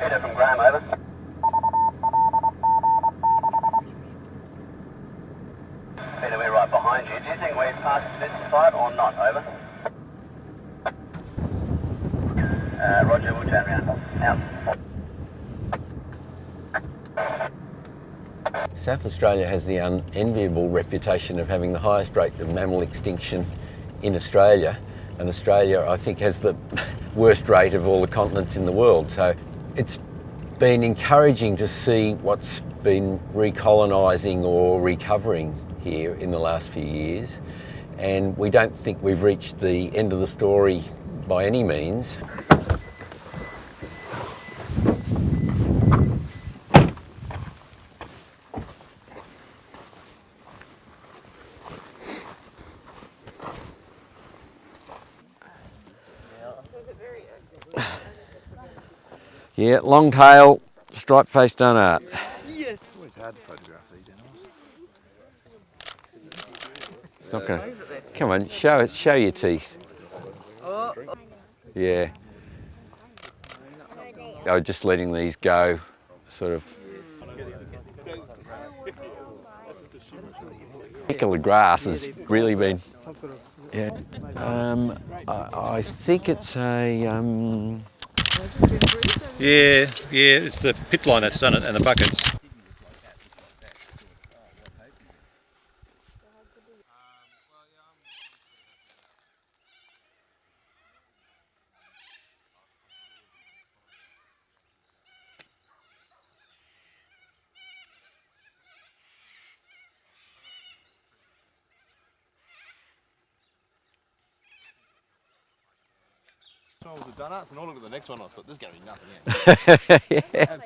Peter from Graham, over. Peter, we're right behind you. Do you think we've passed this site or not? Over. Roger, we'll turn around. Out. South Australia has the unenviable reputation of having the highest rate of mammal extinction in Australia, and Australia, I think, has the worst rate of all the continents in the world. So it's been encouraging to see what's been recolonising or recovering here in the last few years, and we don't think we've reached the end of the story by any means. Yeah, long tail, stripe-faced dunnart. Yes. Always hard to photograph these animals. It's not gonna. Come on, show your teeth. Yeah. I was just letting these go, sort of. Particular grass has really been. Yeah. I think it's a. Yeah, it's the pit line that's done it and the buckets. This one was the Dunnuts, and I looked at the next one and I thought, this is going to be nothing. Yeah.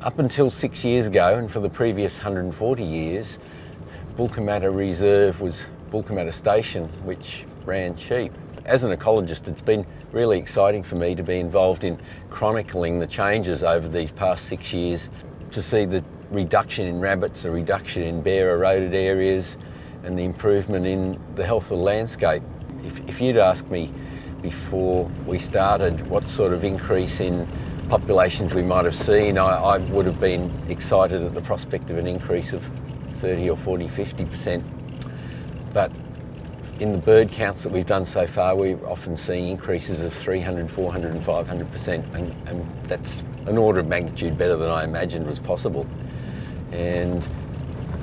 Up until 6 years ago, and for the previous 140 years, Boolcoomatta Reserve was Boolcoomatta Station, which ran sheep. As an ecologist, it's been really exciting for me to be involved in chronicling the changes over these past 6 years, to see the reduction in rabbits, a reduction in bare eroded areas, and the improvement in the health of the landscape. If you'd asked me before we started what sort of increase in populations we might have seen, I would have been excited at the prospect of an increase of 30 or 40, 50%. But in the bird counts that we've done so far, we're often seeing increases of 300, 400 and 500%, and that's an order of magnitude better than I imagined was possible. And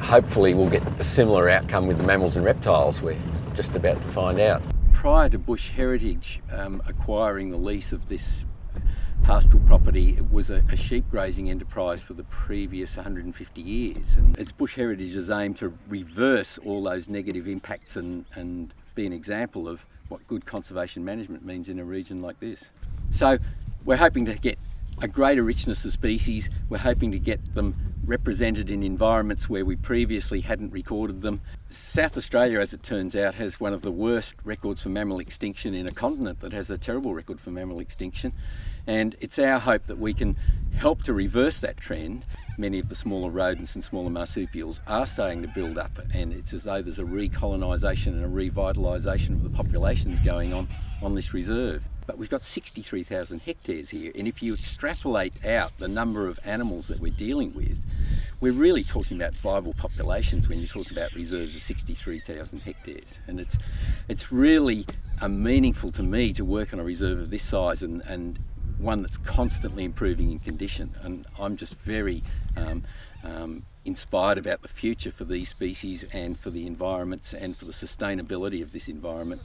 hopefully we'll get a similar outcome with the mammals and reptiles. We're just about to find out. Prior to Bush Heritage acquiring the lease of this pastoral property, it was a sheep grazing enterprise for the previous 150 years, and it's Bush Heritage's aim to reverse all those negative impacts and be an example of what good conservation management means in a region like this. So we're hoping to get a greater richness of species. We're hoping to get them represented in environments where we previously hadn't recorded them. South Australia, as it turns out, has one of the worst records for mammal extinction in a continent that has a terrible record for mammal extinction. And it's our hope that we can help to reverse that trend. Many of the smaller rodents and smaller marsupials are starting to build up, and it's as though there's a recolonisation and a revitalisation of the populations going on this reserve. But we've got 63,000 hectares here, and if you extrapolate out the number of animals that we're dealing with, we're really talking about viable populations when you talk about reserves of 63,000 hectares. And it's really meaningful to me to work on a reserve of this size and one that's constantly improving in condition. And I'm just very inspired about the future for these species and for the environments and for the sustainability of this environment.